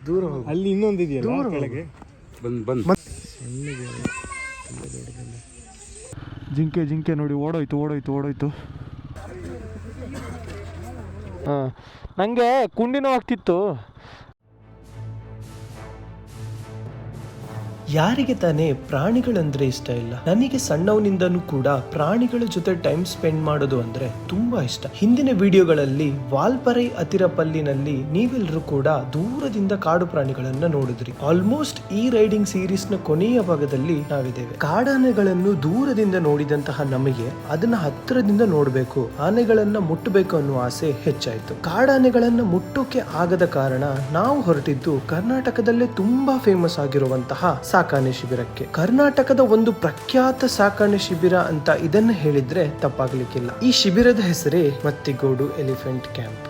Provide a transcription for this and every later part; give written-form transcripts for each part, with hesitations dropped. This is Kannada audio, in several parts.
ದೂರ ಹೋಗು. ಅಲ್ಲಿ ಇನ್ನೊಂದು ಇದೆಯಲ್ಲ ಕೆಳಗೆ ಜಿಂಕೆ ಜಿಂಕೆ ನೋಡಿ ಓಡೋಯ್ತು. ಹಾಂ, ನನಗೆ ಕುಂಡಿ ನೋವು ಆಗ್ತಿತ್ತು. ಯಾರಿಗೆ ತಾನೇ ಪ್ರಾಣಿಗಳಂದ್ರೆ ಇಷ್ಟ ಇಲ್ಲ? ನನಗೆ ಸಣ್ಣವನಿಂದನೂ ಕೂಡ ಪ್ರಾಣಿಗಳ ಜೊತೆ ಟೈಮ್ ಸ್ಪೆಂಡ್ ಮಾಡೋದು ಅಂದ್ರೆ ತುಂಬಾ ಇಷ್ಟ. ಹಿಂದಿನ ವಿಡಿಯೋಗಳಲ್ಲಿ ವಾಲ್ಪರೈ ಅತಿರಪಲ್ಲಿನಲ್ಲಿ ನೀವೆಲ್ಲರೂ ಕೂಡ ದೂರದಿಂದ ಕಾಡು ಪ್ರಾಣಿಗಳನ್ನ ನೋಡಿದ್ರಿ. ಆಲ್ಮೋಸ್ಟ್ ಈ ರೈಡಿಂಗ್ ಸೀರೀಸ್ ನ ಕೊನೆಯ ಭಾಗದಲ್ಲಿ ನಾವಿದ್ದೇವೆ. ಕಾಡಾನೆಗಳನ್ನು ದೂರದಿಂದ ನೋಡಿದಂತಹ ನಮಗೆ ಅದನ್ನ ಹತ್ತಿರದಿಂದ ನೋಡಬೇಕು, ಆನೆಗಳನ್ನ ಮುಟ್ಟಬೇಕು ಅನ್ನೋ ಆಸೆ ಹೆಚ್ಚಾಯ್ತು. ಕಾಡಾನೆಗಳನ್ನ ಮುಟ್ಟೋಕೆ ಆಗದ ಕಾರಣ ನಾವು ಹೊರಟಿದ್ದು ಕರ್ನಾಟಕದಲ್ಲೇ ತುಂಬಾ ಫೇಮಸ್ ಆಗಿರುವಂತಹ ಸಾಕಾಣೆ ಶಿಬಿರಕ್ಕೆ. ಕರ್ನಾಟಕದ ಒಂದು ಪ್ರಖ್ಯಾತ ಸಾಕಾಣೆ ಶಿಬಿರ ಅಂತ ಇದನ್ನ ಹೇಳಿದ್ರೆ ತಪ್ಪಾಗ್ಲಿಕ್ಕಿಲ್ಲ. ಈ ಶಿಬಿರದ ಹೆಸರೇ ಮತ್ತಿಗೋಡು ಎಲಿಫೆಂಟ್ ಕ್ಯಾಂಪ್.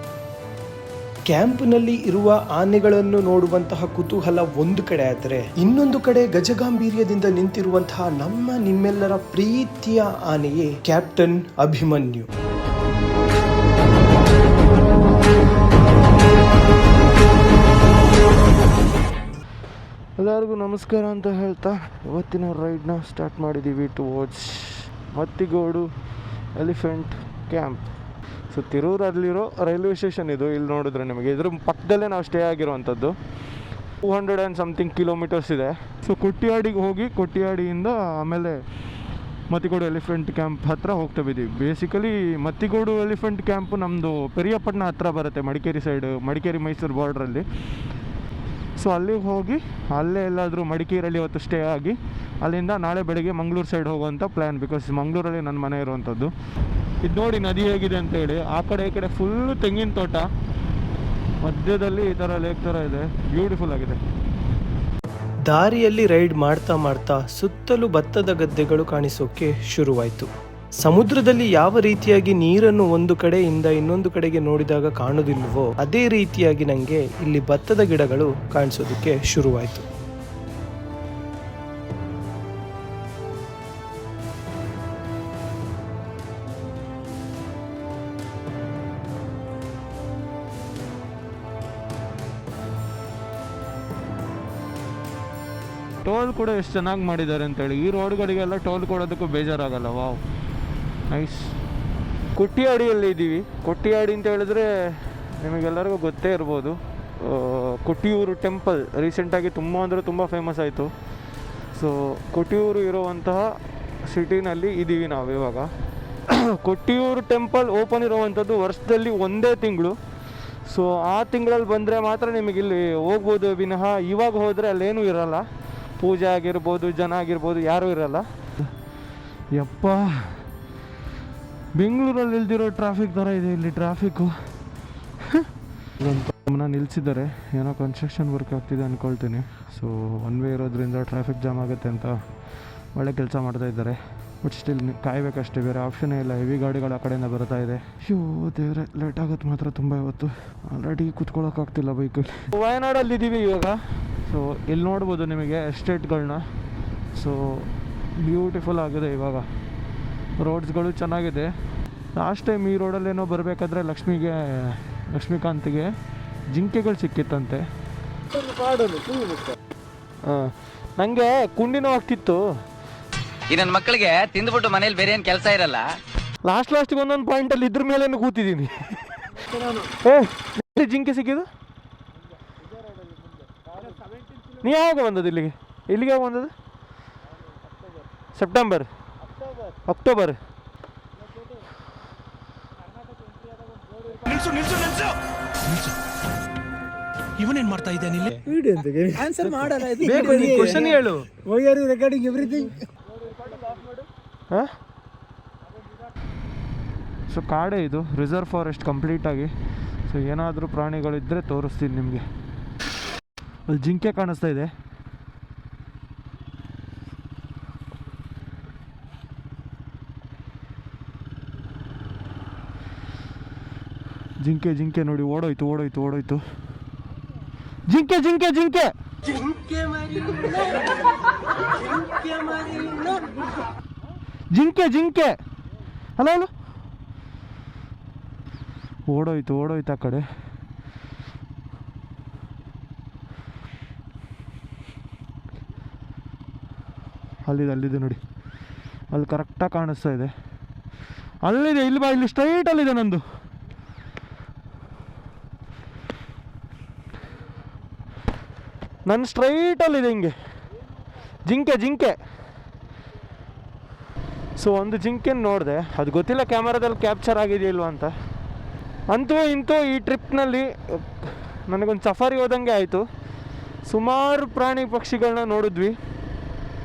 ಕ್ಯಾಂಪ್ನಲ್ಲಿ ಇರುವ ಆನೆಗಳನ್ನು ನೋಡುವಂತಹ ಕುತೂಹಲ ಒಂದು ಕಡೆ ಆದರೆ, ಇನ್ನೊಂದು ಕಡೆ ಗಜಗಾಂಭೀರ್ಯದಿಂದ ನಿಂತಿರುವಂತಹ ನಿಮ್ಮೆಲ್ಲರ ಪ್ರೀತಿಯ ಆನೆಯೇ ಕ್ಯಾಪ್ಟನ್ ಅಭಿಮನ್ಯು. ಎಲ್ಲರಿಗೂ ನಮಸ್ಕಾರ ಅಂತ ಹೇಳ್ತಾ ಇವತ್ತಿನ ರೈಡ್ನ ಸ್ಟಾರ್ಟ್ ಮಾಡಿದ್ದೀವಿ towards Mathigodu elephant camp. So ತಿರೂರಲ್ಲಿರೋ ರೈಲ್ವೆ ಸ್ಟೇಷನ್ ಇದು. ಇಲ್ಲಿ ನೋಡಿದ್ರೆ ನಿಮಗೆ ಇದ್ರ ಪಕ್ಕದಲ್ಲೇ ನಾವು ಸ್ಟೇ ಆಗಿರುವಂಥದ್ದು. 200 and something ಕಿಲೋಮೀಟರ್ಸ್ ಇದೆ. ಸೊ ಕೊಟ್ಟಿಯಾಡಿಗೆ ಹೋಗಿ ಕೊಟ್ಟಿಯಾಡಿಯಿಂದ ಆಮೇಲೆ ಮತ್ತಿಗೋಡು ಎಲಿಫೆಂಟ್ ಕ್ಯಾಂಪ್ ಹತ್ರ ಹೋಗ್ತಾ ಇದ್ದೀವಿ. ಬೇಸಿಕಲಿ ಮತ್ತಿಗೋಡು ಎಲಿಫೆಂಟ್ ಕ್ಯಾಂಪು ನಮ್ಮದು ಪೆರಿಯಪಟ್ಟಣ ಹತ್ರ ಬರುತ್ತೆ, ಮಡಿಕೇರಿ ಸೈಡ್, ಮಡಿಕೇರಿ ಮೈಸೂರು ಬಾರ್ಡ್ರಲ್ಲಿ. ಸೊ ಅಲ್ಲಿಗೆ ಹೋಗಿ ಅಲ್ಲೇ ಎಲ್ಲಾದರೂ ಮಡಿಕೇರಿಯಲ್ಲಿ ಇವತ್ತು ಸ್ಟೇ ಆಗಿ ಅಲ್ಲಿಂದ ನಾಳೆ ಬೆಳಗ್ಗೆ ಮಂಗಳೂರು ಸೈಡ್ ಹೋಗುವಂಥ ಪ್ಲ್ಯಾನ್. ಬಿಕಾಸ್ ಮಂಗಳೂರಲ್ಲಿ ನನ್ನ ಮನೆ ಇರುವಂಥದ್ದು. ಇದು ನೋಡಿ ನದಿ ಹೇಗಿದೆ ಅಂತೇಳಿ. ಆ ಕಡೆ ಈ ಕಡೆ ಫುಲ್ಲು ತೆಂಗಿನ ತೋಟ, ಮಧ್ಯದಲ್ಲಿ ಈ ಥರ ಲೇಕ್ ಥರ ಇದೆ, ಬ್ಯೂಟಿಫುಲ್ ಆಗಿದೆ. ದಾರಿಯಲ್ಲಿ ರೈಡ್ ಮಾಡ್ತಾ ಸುತ್ತಲೂ ಭತ್ತದ ಗದ್ದೆಗಳು ಕಾಣಿಸೋಕೆ ಶುರುವಾಯಿತು. ಸಮುದ್ರದಲ್ಲಿ ಯಾವ ರೀತಿಯಾಗಿ ನೀರನ್ನು ಒಂದು ಕಡೆಯಿಂದ ಇನ್ನೊಂದು ಕಡೆಗೆ ನೋಡಿದಾಗ ಕಾಣೋದಿಲ್ವೋ ಅದೇ ರೀತಿಯಾಗಿ ನನಗೆ ಇಲ್ಲಿ ಭತ್ತದ ಗಿಡಗಳು ಕಾಣಿಸೋದಕ್ಕೆ ಶುರುವಾಯಿತು. ಟೋಲ್ ಕೂಡ ಎಷ್ಟು ಚೆನ್ನಾಗಿ ಮಾಡಿದ್ದಾರೆ ಅಂತೇಳಿ. ಈ ರೋಡ್ಗಳಿಗೆಲ್ಲ ಟೋಲ್ ಕೊಡೋದಕ್ಕೂ ಬೇಜಾರಾಗಲ್ಲ. Wow, nice. ಕೊಟ್ಟಿಯಾಡಿಯಲ್ಲಿ ಇದ್ದೀವಿ. ಕೊಟ್ಟಿಯಾಡಿ ಅಂತ ಹೇಳಿದ್ರೆ ನಿಮಗೆಲ್ಲರಿಗೂ ಗೊತ್ತೇ ಇರ್ಬೋದು. ಕೊಟ್ಟಿಯೂರು ಟೆಂಪಲ್ ರೀಸೆಂಟಾಗಿ ತುಂಬ ಫೇಮಸ್ ಆಯಿತು. ಸೊ ಕೊಟ್ಟಿಯೂರು ಇರುವಂತಹ ಸಿಟಿನಲ್ಲಿ ಇದ್ದೀವಿ ನಾವು ಇವಾಗ. ಕೊಟ್ಟಿಯೂರು ಟೆಂಪಲ್ ಓಪನ್ ಇರುವಂಥದ್ದು ವರ್ಷದಲ್ಲಿ ಒಂದೇ ತಿಂಗಳು. ಸೊ ಆ ತಿಂಗಳಲ್ಲಿ ಬಂದರೆ ಮಾತ್ರ ನಿಮಗಿಲ್ಲಿ ಹೋಗ್ಬೋದು ವಿನಃ ಇವಾಗ ಹೋದರೆ ಅಲ್ಲೇನೂ ಇರೋಲ್ಲ. ಪೂಜೆ ಆಗಿರ್ಬೋದು, ಜನ ಆಗಿರ್ಬೋದು, ಯಾರೂ ಇರೋಲ್ಲ. ಯಪ್ಪ, ಬೆಂಗಳೂರಲ್ಲಿ ಇಲ್ದಿರೋ ಟ್ರಾಫಿಕ್ ಥರ ಇದೆ ಇಲ್ಲಿ ಟ್ರಾಫಿಕ್ಕು. ನಿಲ್ಲಿಸಿದ್ದಾರೆ, ಏನೋ ಕನ್ಸ್ಟ್ರಕ್ಷನ್ ವರ್ಕ್ ಆಗ್ತಿದೆ ಅಂದ್ಕೊಳ್ತೀನಿ. ಸೊ ಒನ್ ವೇ ಇರೋದ್ರಿಂದ ಟ್ರಾಫಿಕ್ ಜಾಮ್ ಆಗುತ್ತೆ ಅಂತ ಒಳ್ಳೆ ಕೆಲಸ ಮಾಡ್ತಾ ಇದ್ದಾರೆ. ಬಟ್ ಸ್ಟಿಲ್ ಕಾಯಬೇಕಷ್ಟೇ, ಬೇರೆ ಆಪ್ಷನ್ನೇ ಇಲ್ಲ. ಹೆವಿ ಗಾಡಿಗಳು ಆ ಕಡೆಯಿಂದ ಬರ್ತಾ ಇದೆ. ಅಯ್ಯೋ ದೇವ್ರೆ, ಲೇಟ್ ಆಗುತ್ತೆ ಮಾತ್ರ ತುಂಬ ಇವತ್ತು. ಆಲ್ರೆಡಿ ಕೂತ್ಕೊಳ್ಳೋಕ್ಕಾಗ್ತಿಲ್ಲ ಬೈಕಲ್ಲಿ. ವಯನಾಡಲ್ಲಿದ್ದೀವಿ ಇವಾಗ. ಸೊ ಇಲ್ಲಿ ನೋಡ್ಬೋದು ನಿಮಗೆ ಎಸ್ಟೇಟ್ಗಳನ್ನ. ಸೊ ಬ್ಯೂಟಿಫುಲ್ ಆಗಿದೆ ಇವಾಗ, ರೋಡ್ಸ್ಗಳು ಚೆನ್ನಾಗಿದೆ. ಲಾಸ್ಟ್ ಟೈಮ್ ಈ ರೋಡಲ್ಲೇನೋ ಬರಬೇಕಾದ್ರೆ ಲಕ್ಷ್ಮೀಕಾಂತ್ಗೆ ಜಿಂಕೆಗಳು ಸಿಕ್ಕಿತ್ತಂತೆ. ಹಾಂ, ನನಗೆ ಕುಂಡಿ ನೋವು ಆಗ್ತಿತ್ತು. ಈ ನನ್ನ ಮಕ್ಕಳಿಗೆ ತಿಂದ್ಬಿಟ್ಟು ಮನೇಲಿ ಬೇರೆ ಏನು ಕೆಲಸ ಇರಲ್ಲ. ಲಾಸ್ಟಿಗೆ ಒಂದೊಂದು ಪಾಯಿಂಟಲ್ಲಿ ಇದ್ರ ಮೇಲೆ ಕೂತಿದ್ದೀನಿ. ಜಿಂಕೆ ಸಿಕ್ಕಿದ್ದು ನೀ ಯಾವಾಗ ಬಂದದ್ದು ಇಲ್ಲಿಗೆ? ಯಾವಾಗ ಬಂದದ್ದು? September, October. ಇವನೇನ್ ಮಾಡ್ತಾ ಇದ್ದಾನೆ ಇಲ್ಲಿ? ಆನ್ಸರ್ ಮಾಡಲ್ಲ. ಕ್ವೆಶ್ಚನ್ ಹೇಳು. Recording everything. ಸೊ ಕಾಡೇ ಇದು, ರಿಸರ್ವ್ ಫಾರೆಸ್ಟ್ ಕಂಪ್ಲೀಟಾಗಿ. ಸೊ ಏನಾದರೂ ಪ್ರಾಣಿಗಳಿದ್ದರೆ ತೋರಿಸ್ತೀನಿ ನಿಮಗೆ. ಅಲ್ಲಿ ಜಿಂಕೆ ಕಾಣಿಸ್ತಾ ಇದೆ. ಜಿಂಕೆ ನೋಡಿ ಓಡೋಯ್ತು. ಜಿಂಕೆ ಅಲ್ಲ ಓಡೋಯ್ತು ಆ ಕಡೆ. ಅಲ್ಲಿದೆ ನೋಡಿ, ಅಲ್ಲಿ ಕರೆಕ್ಟಾಗಿ ಕಾಣಿಸ್ತಾ ಇದೆ. ಅಲ್ಲಿದೆ, ಇಲ್ಲಿ ಬಾ, ಇಲ್ಲಿ ಸ್ಟ್ರೈಟಲ್ಲಿದೆ ನಂದು. ನನ್ನ ಸ್ಟ್ರೈಟಲ್ಲಿದೆ ಹಿಂಗೆ ಜಿಂಕೆ. ಸೊ ಒಂದು ಜಿಂಕೆನ ನೋಡಿದೆ, ಅದು ಗೊತ್ತಿಲ್ಲ ಕ್ಯಾಮರಾದಲ್ಲಿ ಕ್ಯಾಪ್ಚರ್ ಆಗಿದೆಯಿಲ್ವ ಅಂತ. ಅಂತೂ ಇಂತೂ ಈ ಟ್ರಿಪ್ನಲ್ಲಿ ನನಗೊಂದು ಸಫಾರಿ ಹೋದಂಗೆ ಆಯಿತು. ಸುಮಾರು ಪ್ರಾಣಿ ಪಕ್ಷಿಗಳನ್ನ ನೋಡಿದ್ವಿ.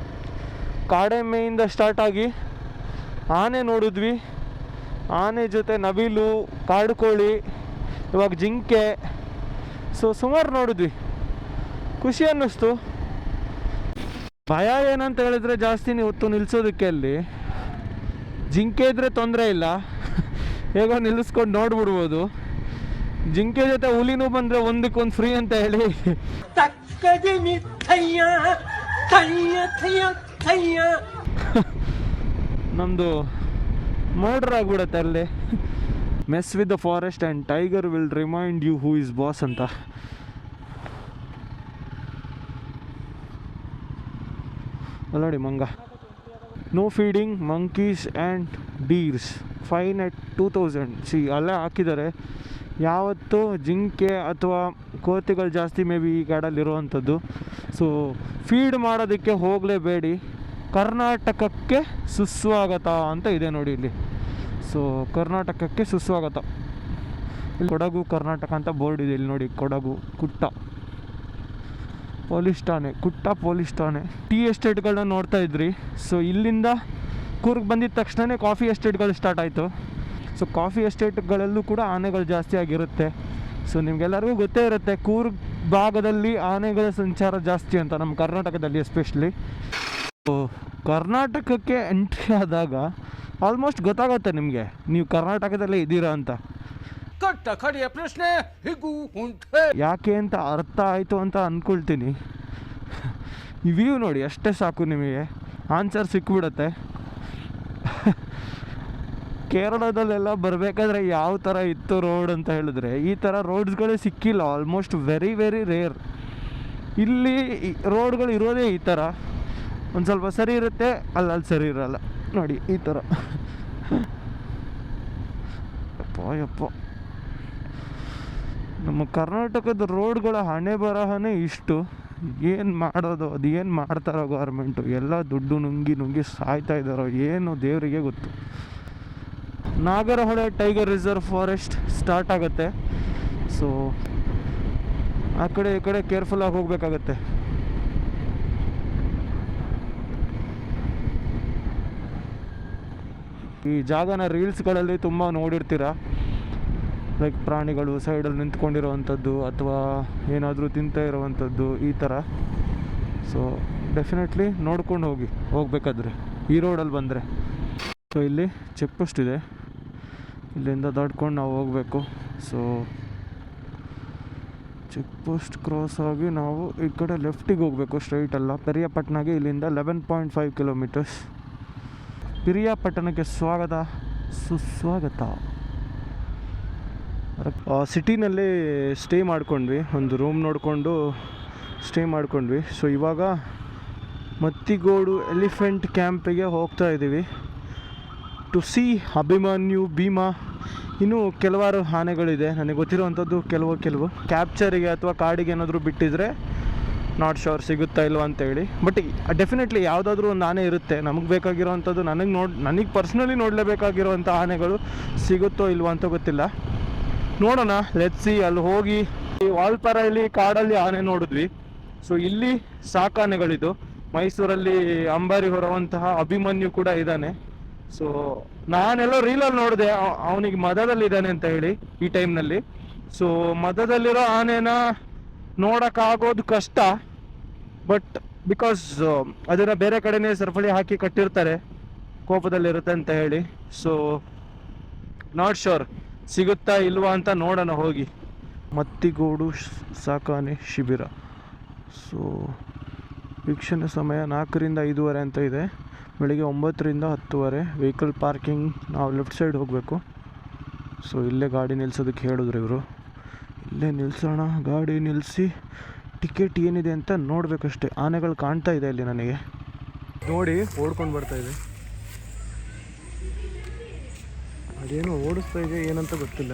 ಕಾಡೆಮ್ಮೆಯಿಂದ ಸ್ಟಾರ್ಟ್ ಆಗಿ ಆನೆ ನೋಡಿದ್ವಿ, ಆನೆ ಜೊತೆ ನವಿಲು, ಕಾಡು ಕೋಳಿ, ಇವಾಗ ಜಿಂಕೆ. ಸೊ ಸುಮಾರು ನೋಡಿದ್ವಿ, ಖುಷಿ ಅನ್ನಿಸ್ತು. ಭಯ ಏನಂತ ಹೇಳಿದ್ರೆ ಜಾಸ್ತಿ ಹೊತ್ತು ನಿಲ್ಲಿಸೋದಕ್ಕೆ ಅಲ್ಲಿ ಜಿಂಕೆ ಇದ್ದರೆ ತೊಂದರೆ ಇಲ್ಲ, ಹೇಗೋ ನಿಲ್ಲಿಸ್ಕೊಂಡು ನೋಡ್ಬಿಡ್ಬೋದು. ಜಿಂಕೆ ಜೊತೆ ಹುಲಿನೂ ಬಂದರೆ ಒಂದಕ್ಕೊಂದು ಫ್ರೀ ಅಂತ ಹೇಳಿ ನಮ್ಮದು ಮರ್ಡರ್ ಆಗಿಬಿಡತ್ತೆ ಅಲ್ಲಿ. Mess with the forest and tiger will remind you who is boss ಅಂತ. ಅಲ್ಲೋಡಿ ಮಂಗ. No feeding monkeys and deers, fine at 2000. ಅಲ್ಲೇ ಹಾಕಿದ್ದಾರೆ. ಯಾವತ್ತೂ ಜಿಂಕೆ ಅಥವಾ ಕೋತಿಗಳು ಜಾಸ್ತಿ ಮೇ ಬಿ ಈ ಕಾಡಲ್ಲಿರುವಂಥದ್ದು. ಸೊ ಫೀಡ್ ಮಾಡೋದಕ್ಕೆ ಹೋಗಲೇಬೇಡಿ. ಕರ್ನಾಟಕಕ್ಕೆ ಸುಸ್ವಾಗತ ಅಂತ ಇದೆ ನೋಡಿ ಇಲ್ಲಿ. ಸೊ ಕರ್ನಾಟಕಕ್ಕೆ ಸುಸ್ವಾಗತ. ಇಲ್ಲಿ ಕೊಡಗು ಕರ್ನಾಟಕ ಅಂತ ಬೋರ್ಡ್ ಇದೆ ಇಲ್ಲಿ ನೋಡಿ. ಕೊಡಗು, ಕುಟ್ಟ ಪೊಲೀಸ್ ಠಾಣೆ, ಕುಟ್ಟ ಪೊಲೀಸ್ ಠಾಣೆ. ಟೀ ಎಸ್ಟೇಟ್ಗಳನ್ನ ನೋಡ್ತಾ ಇದ್ರಿ. ಸೊ ಇಲ್ಲಿಂದ ಕೂರ್ಗ್ ಬಂದಿದ್ದ ತಕ್ಷಣವೇ ಕಾಫಿ ಎಸ್ಟೇಟ್ಗಳು ಸ್ಟಾರ್ಟ್ ಆಯಿತು. ಸೊ ಕಾಫಿ ಎಸ್ಟೇಟ್ಗಳಲ್ಲೂ ಕೂಡ ಆನೆಗಳು ಜಾಸ್ತಿ ಆಗಿರುತ್ತೆ. ಸೊ ನಿಮಗೆಲ್ಲರಿಗೂ ಗೊತ್ತೇ ಇರುತ್ತೆ ಕೂರ್ಗ್ ಭಾಗದಲ್ಲಿ ಆನೆಗಳ ಸಂಚಾರ ಜಾಸ್ತಿ ಅಂತ, ನಮ್ಮ ಕರ್ನಾಟಕದಲ್ಲಿ ಎಸ್ಪೆಷಲಿ. ಸೊ ಕರ್ನಾಟಕಕ್ಕೆ ಎಂಟ್ರಿ ಆದಾಗ ಆಲ್ಮೋಸ್ಟ್ ಗೊತ್ತಾಗುತ್ತೆ ನಿಮಗೆ ನೀವು ಕರ್ನಾಟಕದಲ್ಲೇ ಇದ್ದೀರಾ ಅಂತ. ಪ್ರಶ್ನೆ ಯಾಕೆ ಅಂತ ಅರ್ಥ ಆಯಿತು ಅಂತ ಅಂದ್ಕೊಳ್ತೀನಿ. ಈ ವ್ಯೂ ನೋಡಿ ಅಷ್ಟೇ ಸಾಕು, ನಿಮಗೆ ಆನ್ಸರ್ ಸಿಕ್ಬಿಡತ್ತೆ. ಕೇರಳದಲ್ಲೆಲ್ಲ ಬರಬೇಕಾದ್ರೆ ಯಾವ ಥರ ಇತ್ತು ರೋಡ್ ಅಂತ ಹೇಳಿದ್ರೆ ಈ ಥರ ರೋಡ್ಸ್ಗಳೇ ಸಿಕ್ಕಿಲ್ಲ, ಆಲ್ಮೋಸ್ಟ್ ವೆರಿ ರೇರ್. ಇಲ್ಲಿ ರೋಡ್ಗಳು ಇರೋದೇ ಈ ಥರ, ಒಂದು ಸ್ವಲ್ಪ ಸರಿ ಇರುತ್ತೆ, ಅಲ್ಲಿ ಸರಿ ಇರಲ್ಲ ನೋಡಿ ಈ ಥರ. ಯಪ್ಪ ನಮ್ಮ ಕರ್ನಾಟಕದ ರೋಡ್ಗಳ ಹಣೆ ಬರಹನೇ ಇಷ್ಟು. ಏನು ಮಾಡೋದು, ಅದು ಏನು ಮಾಡ್ತಾರೋ ಗೌರ್ಮೆಂಟು, ಎಲ್ಲ ದುಡ್ಡು ನುಂಗಿ ಸಾಯ್ತಾ ಇದ್ದಾರೋ ಏನು ದೇವರಿಗೆ ಗೊತ್ತು. Nagarhole tiger reserve forest start ಆಗುತ್ತೆ. ಸೊ ಆ ಕಡೆ ಈ ಕಡೆ ಕೇರ್ಫುಲ್ಲಾಗಿ ಹೋಗಬೇಕಾಗತ್ತೆ. ಈ ಜಾಗನ ರೀಲ್ಸ್ಗಳಲ್ಲಿ ತುಂಬ ನೋಡಿರ್ತೀರ. ಲೈಕ್ ಪ್ರಾಣಿಗಳು ಸೈಡಲ್ಲಿ ನಿಂತ್ಕೊಂಡಿರೋವಂಥದ್ದು ಅಥವಾ ಏನಾದರೂ ತಿಂತಾ ಇರೋವಂಥದ್ದು ಈ ಥರ. ಸೊ ಡೆಫಿನೆಟ್ಲಿ ನೋಡ್ಕೊಂಡು ಹೋಗಬೇಕಾದ್ರೆ ಈ ರೋಡಲ್ಲಿ ಬಂದರೆ. ಸೊ ಇಲ್ಲಿ ಚೆಕ್ ಪೋಸ್ಟ್ ಇದೆ, ಇಲ್ಲಿಂದ ದಾಟ್ಕೊಂಡು ನಾವು ಹೋಗಬೇಕು. ಸೊ ಚೆಕ್ ಪೋಸ್ಟ್ ಕ್ರಾಸ್ ಆಗಿ ನಾವು ಈ ಕಡೆ ಲೆಫ್ಟಿಗೆ ಹೋಗಬೇಕು, ಸ್ಟ್ರೈಟ್ ಅಲ್ಲ. ಪಿರಿಯಾಪಟ್ಟಣಗೆ ಇಲ್ಲಿಂದ 11.5 ಕಿಲೋಮೀಟರ್ಸ್. ಪಿರಿಯಾಪಟ್ಟಣಕ್ಕೆ ಸ್ವಾಗತ ಸುಸ್ವಾಗತ. ಸಿಟಿನಲ್ಲಿ ಸ್ಟೇ ಮಾಡ್ಕೊಂಡ್ವಿ, ಒಂದು ರೂಮ್ ನೋಡಿಕೊಂಡು ಸ್ಟೇ ಮಾಡ್ಕೊಂಡ್ವಿ. ಸೊ ಇವಾಗ ಮತ್ತಿಗೋಡು ಎಲಿಫೆಂಟ್ ಕ್ಯಾಂಪಿಗೆ ಹೋಗ್ತಾ ಇದ್ದೀವಿ ಟು ಸಿ ಅಭಿಮನ್ಯು, ಭೀಮಾ. ಇನ್ನೂ ಕೆಲವಾರು ಆನೆಗಳಿದೆ ನನಗೆ ಗೊತ್ತಿರುವಂಥದ್ದು. ಕೆಲವು ಕ್ಯಾಪ್ಚರಿಗೆ ಅಥವಾ ಕಾಡಿಗೆ ಏನಾದರೂ ಬಿಟ್ಟಿದ್ರೆ ನಾಟ್ ಶೋರ್ ಸಿಗುತ್ತಾ ಇಲ್ವ ಅಂತೇಳಿ. ಬಟ್ ಡೆಫಿನೆಟ್ಲಿ ಯಾವುದಾದ್ರೂ ಒಂದು ಆನೆ ಇರುತ್ತೆ. ನಮಗೆ ಬೇಕಾಗಿರೋವಂಥದ್ದು, ನನಗೆ ಪರ್ಸ್ನಲಿ ನೋಡಲೇಬೇಕಾಗಿರೋವಂಥ ಆನೆಗಳು ಸಿಗುತ್ತೋ ಇಲ್ವೋ ಅಂತ ಗೊತ್ತಿಲ್ಲ. ನೋಡೋಣ, ಲೆಟ್ಸ್ ಸಿ. ಅಲ್ಲಿ ಹೋಗಿ ವಾಲ್ಪಾರೆಯಲ್ಲಿ ಕಾಡಲ್ಲಿ ಆನೆ ನೋಡಿದ್ವಿ. ಸೊ ಇಲ್ಲಿ ಸಾಕಾನೆಗಳಿದು. ಮೈಸೂರಲ್ಲಿ ಅಂಬಾರಿ ಹೊರುವಂತಹ ಅಭಿಮನ್ಯು ಕೂಡ ಇದ್ದಾನೆ. ಸೊ ನಾನೆಲ್ಲೋ ರೀಲಲ್ಲಿ ನೋಡಿದೆ ಅವನಿಗೆ ಮದದಲ್ಲಿದ್ದಾನೆ ಅಂತ ಹೇಳಿ ಈ ಟೈಮ್ನಲ್ಲಿ. ಸೊ ಮದದಲ್ಲಿರೋ ಆನೆನ ನೋಡೋಕ್ಕಾಗೋದು ಕಷ್ಟ. ಬಟ್ ಬಿಕಾಸ್ ಅದನ್ನು ಬೇರೆ ಕಡೆನೇ ಸರಪಳಿ ಹಾಕಿ ಕಟ್ಟಿರ್ತಾರೆ, ಕೋಪದಲ್ಲಿರುತ್ತೆ ಅಂತ ಹೇಳಿ. ಸೊ ನಾಟ್ ಶೋರ್ ಸಿಗುತ್ತಾ ಇಲ್ವಾ ಅಂತ ನೋಡೋಣ ಹೋಗಿ. ಮತ್ತಿಗೋಡು ಸಾಕಾನೆ ಶಿಬಿರ. ಸೊ ವೀಕ್ಷಣೆ ಸಮಯ 4ರಿಂದ 5:30 ಅಂತ ಇದೆ. ಬೆಳಿಗ್ಗೆ 9ರಿಂದ 10:30. ವೆಹಿಕಲ್ ಪಾರ್ಕಿಂಗ್ ನಾವು ಲೆಫ್ಟ್ ಸೈಡ್ ಹೋಗಬೇಕು. ಸೊ ಇಲ್ಲೇ ಗಾಡಿ ನಿಲ್ಸೋದಕ್ಕೆ ಹೇಳಿದ್ರು ಇವರು. ಇಲ್ಲೇ ನಿಲ್ಸೋಣ, ಗಾಡಿ ನಿಲ್ಲಿಸಿ ಟಿಕೆಟ್ ಏನಿದೆ ಅಂತ ನೋಡಬೇಕಷ್ಟೆ. ಆನೆಗಳು ಕಾಣ್ತಾ ಇದೆ ಇಲ್ಲಿ ನನಗೆ. ನೋಡಿ ಓಡ್ಕೊಂಡು ಬರ್ತಾ ಇದೆ. ಅದೇನೋ ಓಡಿಸ್ತಾ ಇದೆ, ಏನಂತ ಗೊತ್ತಿಲ್ಲ.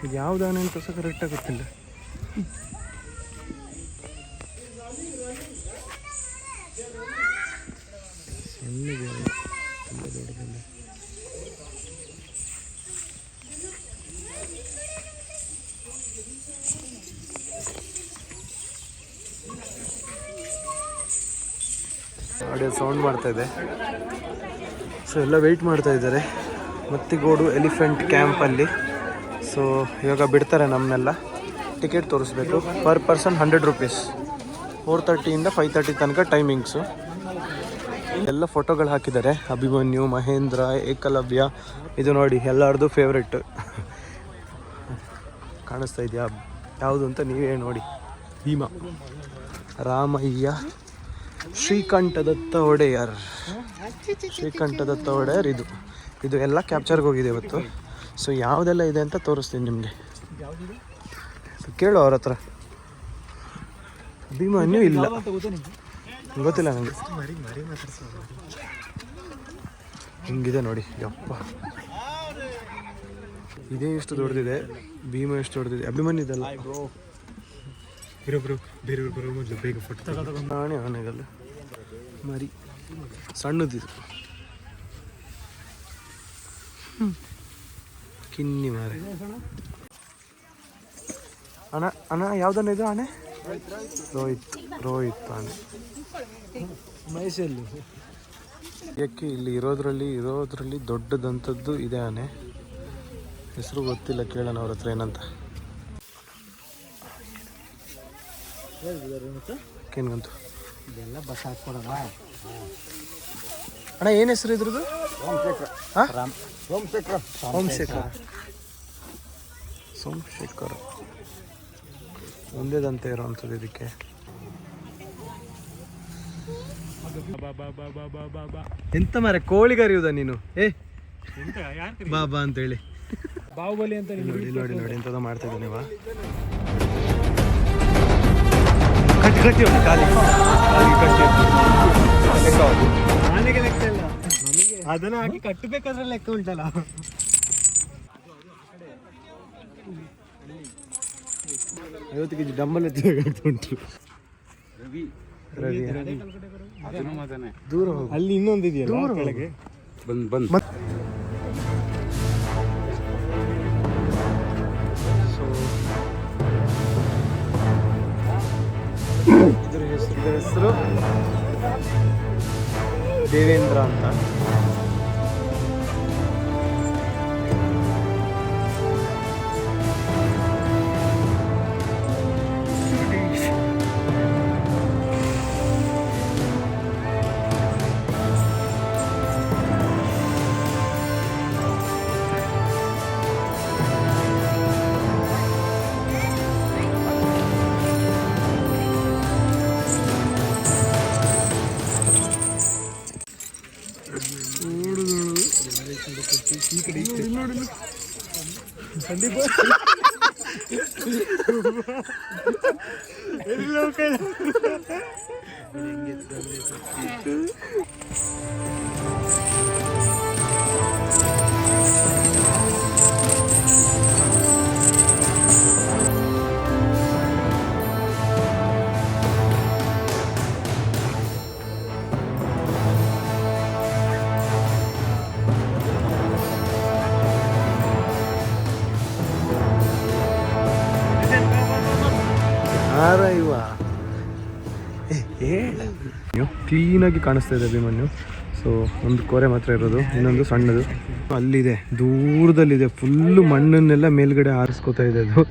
ಇದು ಯಾವ್ದು ಆನೆ ಅಂತ ಸಹ ಕರೆಕ್ಟಾಗಿ ಗೊತ್ತಿಲ್ಲ. ಸಣ್ಣಗೆ ತುಂಬ ದೊಡ್ಡದಿಲ್ಲ. ಆಡಿಯೋ ಸೌಂಡ್ ಮಾಡ್ತಾ ಇದೆ. ಸೊ ಎಲ್ಲ ವೆಯ್ಟ್ ಮಾಡ್ತಾ ಇದ್ದಾರೆ ಮತ್ತಿಗೋಡು ಎಲಿಫೆಂಟ್ ಕ್ಯಾಂಪಲ್ಲಿ. ಸೊ ಇವಾಗ ಬಿಡ್ತಾರೆ ನಮ್ಮನ್ನೆಲ್ಲ. ಟಿಕೆಟ್ ತೋರಿಸ್ಬೇಕು. Per person 100 rupees. 4:30 5:30 ತನಕ ಟೈಮಿಂಗ್ಸು. ಎಲ್ಲ ಫೋಟೋಗಳು ಹಾಕಿದ್ದಾರೆ. ಅಭಿಮನ್ಯು, ಮಹೇಂದ್ರ, ಏಕಲವ್ಯ. ಇದು ನೋಡಿ ಎಲ್ಲರದು ಫೇವ್ರೆಟ್. ಕಾಣಿಸ್ತಾ ಇದೆಯಾ ಯಾವುದು ಅಂತ ನೀವೇ ನೋಡಿ. ಭೀಮ, ರಾಮಯ್ಯ, ಶ್ರೀಕಂಠದತ್ತ ಒಡೆಯರ್. ಶ್ರೀಕಂಠದತ್ತ ಒಡೆಯರ್ ಇದು ಎಲ್ಲ ಕ್ಯಾಪ್ಚರ್ಗೆ ಹೋಗಿದೆ ಇವತ್ತು. ಸೊ ಯಾವುದೆಲ್ಲ ಇದೆ ಅಂತ ತೋರಿಸ್ತೀನಿ ನಿಮಗೆ. ಕೇಳು ಅವ್ರ ಹತ್ರ. ಅಭಿಮನ್ಯು ಇಲ್ಲ, ಗೊತ್ತಿಲ್ಲ ನನಗೆ. ಹಿಂಗಿದೆ ನೋಡಿ. ಯಪ್ಪ, ಇದೇ ಎಷ್ಟು ದೊಡ್ಡದಿದೆ. ಭೀಮ ಎಷ್ಟು ದೊಡ್ಡದಿದೆ. ಅಭಿಮನ್ಯು ಇದಲ್ಲ. ಬೇರೆ ಮೊದಲು ಬೇಗ ಫೋಟೋ ನಾನೇ ಆನೆಗಲ್ಲ ಮರಿ ಸಣ್ಣದಿದು. ಕಿನ್ನಿ ಮಾರೆ. ಅಣ್ಣ ಯಾವ್ದನ್ನ ಇದು ಆನೆ? ರೋಹಿತ್ ಆನೆ. ಮೈಸೂರಲ್ಲಿ ಯಾಕೆ ಇಲ್ಲಿ ಇರೋದ್ರಲ್ಲಿ ದೊಡ್ಡದಂಥದ್ದು ಇದೆ ಆನೆ. ಹೆಸರು ಗೊತ್ತಿಲ್ಲ, ಕೇಳೋಣ ಅವ್ರ ಹತ್ರ ಏನಂತ. ಏನ್ಗಂತು ಇದೆಲ್ಲ ಬಸ್ ಹಾಕ್ಕೊಡೋಣ. ಅಣ್ಣ ಏನು ಹೆಸರು ಇದ್ರದ್ದು? ಸೋಮಶೇಖರ್ ಒಂದೇದಂತೆ ಇರೋವಂಥದ್ದು ಇದಕ್ಕೆ. ಎಂತ ಮಾರೆ ಕೋಳಿ ಕರೆಯುವುದ ನೀನು? ಬಾಬಾ ಅಂತೇಳಿ ಬಾಹುಬಲಿ ಅಂತ ನೋಡಿ ಎಂತದ ಮಾಡ್ತಾ ಇದ್ದಾನೆ. ನೀವು ಆನೆಗೆ ಲೆಕ್ಕ ಇಲ್ಲ, ಅದನ್ನ ಹಾಕಿ ಕಟ್ಟಬೇಕಾದ್ರೆ ಲೆಕ್ಕ ಉಂಟಲ್ಲ. 50 kg ಡಂಬಲ್ ಉಂಟು. ದೂರ ಅಲ್ಲಿ ಇನ್ನೊಂದು ಇದೆಯಲ್ಲ ಕೆಳಗೆ. ಇದ್ರ ಹೆಸರು ದೇವೇಂದ್ರ ಅಂತ. ಕ್ಲೀನಾಗಿ ಕಾಣಿಸ್ತಾ ಇದೆ ಅಭಿಮನ್ಯು. ಸೊ ಒಂದು ಕೋರೆ ಮಾತ್ರ ಇರೋದು, ಇನ್ನೊಂದು ಸಣ್ಣದು ಅಲ್ಲಿದೆ, ದೂರದಲ್ಲಿದೆ. ಫುಲ್ಲು ಮಣ್ಣನ್ನೆಲ್ಲ ಮೇಲ್ಗಡೆ ಆರಿಸ್ಕೋತಾ ಇದೆ ಅದು.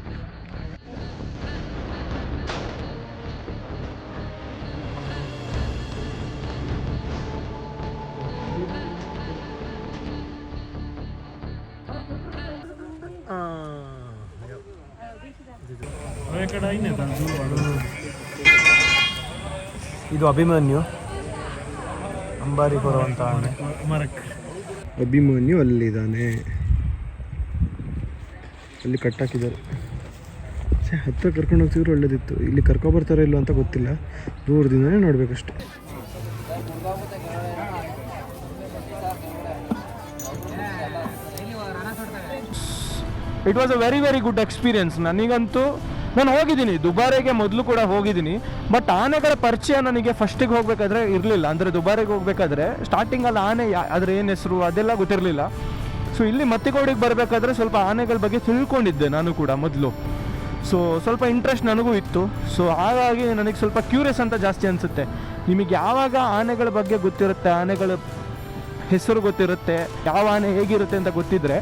ಇದು ಅಭಿಮನ್ಯು, ಅಂಬಾರಿ ಬರುವಂತ ಆನೆ. ಅಭಿಮನ್ಯು ಅಲ್ಲಿದ್ದಾನೆ, ಅಲ್ಲಿ ಕಟ್ಟಾಕಿದ್ದಾರೆ. ಹತ್ತಿರ ಕರ್ಕೊಂಡು ಹೋಗ್ತಿದ್ರು ಒಳ್ಳೇದಿತ್ತು. ಇಲ್ಲಿ ಕರ್ಕೊಬರ್ತಾರೋ ಇಲ್ಲೋ ಅಂತ ಗೊತ್ತಿಲ್ಲ, ದೂರದಿಂದನೇ ನೋಡ್ಬೇಕಷ್ಟೆ. It was a very very good experience. ನನಗಂತೂ ನಾನು ಹೋಗಿದ್ದೀನಿ ದುಬಾರೆಗೆ ಮೊದಲು ಕೂಡ ಹೋಗಿದ್ದೀನಿ, ಬಟ್ ಆನೆಗಳ ಪರಿಚಯ ನನಗೆ ಫಸ್ಟಿಗೆ ಹೋಗಬೇಕಾದ್ರೆ ಇರಲಿಲ್ಲ. ಅಂದರೆ ದುಬಾರೆಗೆ ಹೋಗಬೇಕಾದ್ರೆ ಸ್ಟಾರ್ಟಿಂಗಲ್ಲಿ ಆನೆ ಅದ್ರ ಏನು ಹೆಸರು ಅದೆಲ್ಲ ಗೊತ್ತಿರಲಿಲ್ಲ. ಸೊ ಇಲ್ಲಿ ಮತ್ತಿಗೋಡಿಗೆ ಬರಬೇಕಾದ್ರೆ ಸ್ವಲ್ಪ ಆನೆಗಳ ಬಗ್ಗೆ ತಿಳ್ಕೊಂಡಿದ್ದೆ ನಾನು ಕೂಡ ಮೊದಲು. ಸೊ ಸ್ವಲ್ಪ ಇಂಟ್ರೆಸ್ಟ್ ನನಗೂ ಇತ್ತು. ಸೊ ಹಾಗಾಗಿ ನನಗೆ ಸ್ವಲ್ಪ ಕ್ಯೂರಿಯಸ್ ಅಂತ ಜಾಸ್ತಿ ಅನಿಸುತ್ತೆ. ನಿಮಗೆ ಯಾವಾಗ ಆನೆಗಳ ಬಗ್ಗೆ ಗೊತ್ತಿರುತ್ತೆ, ಆನೆಗಳ ಹೆಸರು ಗೊತ್ತಿರುತ್ತೆ, ಯಾವ ಆನೆ ಹೇಗಿರುತ್ತೆ ಅಂತ ಗೊತ್ತಿದ್ದರೆ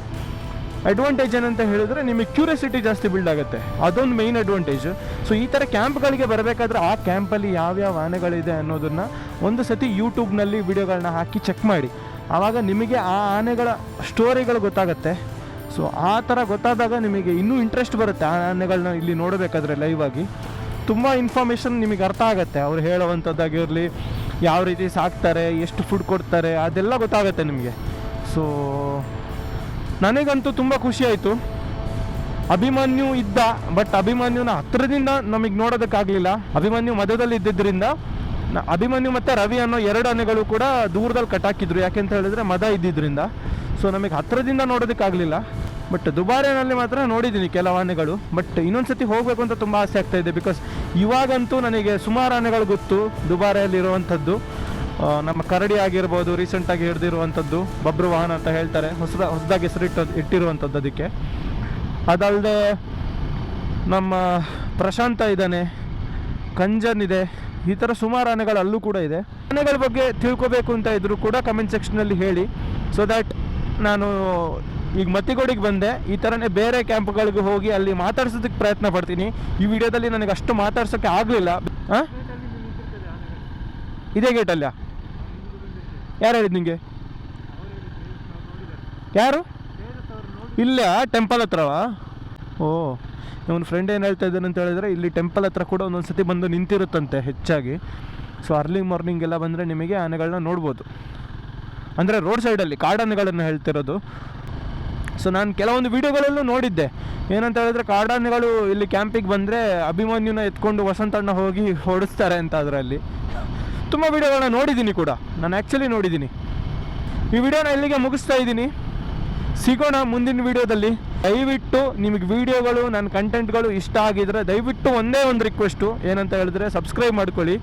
ಅಡ್ವಾಂಟೇಜ್ ಏನಂತ ಹೇಳಿದ್ರೆ ನಿಮಗೆ ಕ್ಯೂರಿಯಾಸಿಟಿ ಜಾಸ್ತಿ ಬಿಲ್ಡ್ ಆಗುತ್ತೆ. ಅದೊಂದು ಮೇಯ್ನ್ ಅಡ್ವಾಂಟೇಜ್. ಸೊ ಈ ಥರ ಕ್ಯಾಂಪ್ಗಳಿಗೆ ಬರಬೇಕಾದ್ರೆ ಆ ಕ್ಯಾಂಪಲ್ಲಿ ಯಾವ್ಯಾವ ಆನೆಗಳಿದೆ ಅನ್ನೋದನ್ನು ಒಂದು ಸತಿ ಯೂಟ್ಯೂಬ್ನಲ್ಲಿ ವಿಡಿಯೋಗಳನ್ನ ಹಾಕಿ ಚೆಕ್ ಮಾಡಿ. ಆವಾಗ ನಿಮಗೆ ಆ ಆನೆಗಳ ಸ್ಟೋರಿಗಳು ಗೊತ್ತಾಗುತ್ತೆ. ಸೊ ಆ ಥರ ಗೊತ್ತಾದಾಗ ನಿಮಗೆ ಇನ್ನೂ ಇಂಟ್ರೆಸ್ಟ್ ಬರುತ್ತೆ ಆ ಆನೆಗಳನ್ನ ಇಲ್ಲಿ ನೋಡಬೇಕಾದ್ರೆ ಲೈವ್ ಆಗಿ. ತುಂಬ ಇನ್ಫಾರ್ಮೇಷನ್ ನಿಮಗೆ ಅರ್ಥ ಆಗುತ್ತೆ. ಅವ್ರು ಹೇಳುವಂಥದ್ದಾಗಿರಲಿ, ಯಾವ ರೀತಿ ಸಾಕ್ತಾರೆ, ಎಷ್ಟು ಫುಡ್ ಕೊಡ್ತಾರೆ, ಅದೆಲ್ಲ ಗೊತ್ತಾಗುತ್ತೆ ನಿಮಗೆ. ಸೊ ನನಗಂತೂ ತುಂಬ ಖುಷಿಯಾಯಿತು. ಅಭಿಮನ್ಯು ಇದ್ದ, ಬಟ್ ಅಭಿಮನ್ಯುನ ಹತ್ತಿರದಿಂದ ನಮಗೆ ನೋಡೋದಕ್ಕಾಗಲಿಲ್ಲ. ಅಭಿಮನ್ಯು ಮಧ್ಯದಲ್ಲಿ ಇದ್ದಿದ್ದರಿಂದ ಅಭಿಮನ್ಯು ಮತ್ತು ರವಿ ಅನ್ನೋ 2 ಆನೆಗಳು ಕೂಡ ದೂರದಲ್ಲಿ ಕಟ್ಟಾಕಿದ್ರು, ಯಾಕೆಂತ ಹೇಳಿದ್ರೆ ಮದ ಇದ್ದಿದ್ದರಿಂದ. ಸೊ ನಮಗೆ ಹತ್ತಿರದಿಂದ ನೋಡೋದಕ್ಕಾಗಲಿಲ್ಲ. ಬಟ್ ದುಬಾರೆನಲ್ಲಿ ಮಾತ್ರ ನೋಡಿದ್ದೀನಿ ಕೆಲವು ಆನೆಗಳು. ಬಟ್ ಇನ್ನೊಂದು ಸತಿ ಹೋಗಬೇಕು ಅಂತ ತುಂಬ ಆಸೆ ಆಗ್ತಾಯಿದೆ. ಬಿಕಾಸ್ ಇವಾಗಂತೂ ನನಗೆ ಸುಮಾರು ಆನೆಗಳು ಗೊತ್ತು ದುಬಾರೆಯಲ್ಲಿರುವಂಥದ್ದು. ನಮ್ಮ ಕರಡಿ ಆಗಿರ್ಬೋದು, ರೀಸೆಂಟಾಗಿ ಹಿಡಿದಿರುವಂಥದ್ದು ಬಬ್ರು ವಾಹನ ಅಂತ ಹೇಳ್ತಾರೆ, ಹೊಸದಾಗಿ ಇಟ್ಟಿರುವಂಥದ್ದು ಅದಕ್ಕೆ. ಅದಲ್ಲದೆ ನಮ್ಮ ಪ್ರಶಾಂತ ಇದ್ದಾನೆ, ಕಂಜನ್ ಇದೆ, ಈ ಥರ ಸುಮಾರು ಆನೆಗಳು ಅಲ್ಲೂ ಕೂಡ ಇದೆ. ಆನೆಗಳ ಬಗ್ಗೆ ತಿಳ್ಕೊಬೇಕು ಅಂತ ಇದ್ದರೂ ಕೂಡ ಕಮೆಂಟ್ ಸೆಕ್ಷನಲ್ಲಿ ಹೇಳಿ. ಸೊ ದ್ಯಾಟ್ ನಾನು ಈಗ ಮತ್ತಿಗೋಡಿಗೆ ಬಂದೆ, ಈ ಥರನೇ ಬೇರೆ ಕ್ಯಾಂಪ್ಗಳಿಗೆ ಹೋಗಿ ಅಲ್ಲಿ ಮಾತಾಡ್ಸೋದಕ್ಕೆ ಪ್ರಯತ್ನ ಪಡ್ತೀನಿ. ಈ ವಿಡಿಯೋದಲ್ಲಿ ನನಗೆ ಅಷ್ಟು ಮಾತಾಡ್ಸೋಕ್ಕೆ ಆಗಲಿಲ್ಲ. ಹಾಂ, ಇದೇ ಗೇಟಲ್ಲ? ಯಾರು ಹೇಳಿದ್ದು ನಿಮಗೆ? ಯಾರು? ಇಲ್ಲ, ಟೆಂಪಲ್ ಹತ್ರವಾ? ಓ, ಇವನ ಫ್ರೆಂಡ್ ಏನು ಹೇಳ್ತಾ ಇದ್ದಾನೆ ಅಂತ ಹೇಳಿದ್ರೆ, ಇಲ್ಲಿ ಟೆಂಪಲ್ ಹತ್ರ ಕೂಡ ಒಂದೊಂದು ಸತಿ ಬಂದು ನಿಂತಿರುತ್ತಂತೆ ಹೆಚ್ಚಾಗಿ. ಸೊ ಅರ್ಲಿ ಮಾರ್ನಿಂಗ್ ಎಲ್ಲ ಬಂದರೆ ನಿಮಗೆ ಆನೆಗಳನ್ನ ನೋಡ್ಬೋದು. ಅಂದರೆ ರೋಡ್ ಸೈಡಲ್ಲಿ ಕಾಡಾನೆಗಳನ್ನು ಹೇಳ್ತಿರೋದು. ಸೊ ನಾನು ಕೆಲವೊಂದು ವೀಡಿಯೋಗಳಲ್ಲೂ ನೋಡಿದ್ದೆ, ಏನಂತ ಹೇಳಿದ್ರೆ ಕಾಡಾನೆಗಳು ಇಲ್ಲಿ ಕ್ಯಾಂಪಿಗೆ ಬಂದರೆ ಅಭಿಮನ್ಯುನ ಎತ್ಕೊಂಡು ವಸಂತಣ್ಣ ಹೋಗಿ ಹೊಡಿಸ್ತಾರೆ ಅಂತ. ಅದರಲ್ಲಿ ತುಂಬ ವೀಡಿಯೋಗಳನ್ನ ನೋಡಿದ್ದೀನಿ ಕೂಡ, ನಾನು ಆ್ಯಕ್ಚುಲಿ ನೋಡಿದ್ದೀನಿ. ಈ ವಿಡಿಯೋನ ಇಲ್ಲಿಗೆ ಮುಗಿಸ್ತಾ ಇದ್ದೀನಿ. ಸಿಗೋಣ ಮುಂದಿನ ವೀಡಿಯೋದಲ್ಲಿ. ದಯವಿಟ್ಟು ನಿಮಗೆ ವೀಡಿಯೋಗಳು, ನನ್ನ ಕಂಟೆಂಟ್ಗಳು ಇಷ್ಟ ಆಗಿದ್ರೆ ದಯವಿಟ್ಟು ಒಂದೇ ಒಂದು ರಿಕ್ವೆಸ್ಟು ಏನಂತ ಹೇಳಿದ್ರೆ ಸಬ್ಸ್ಕ್ರೈಬ್ ಮಾಡ್ಕೊಳ್ಳಿ.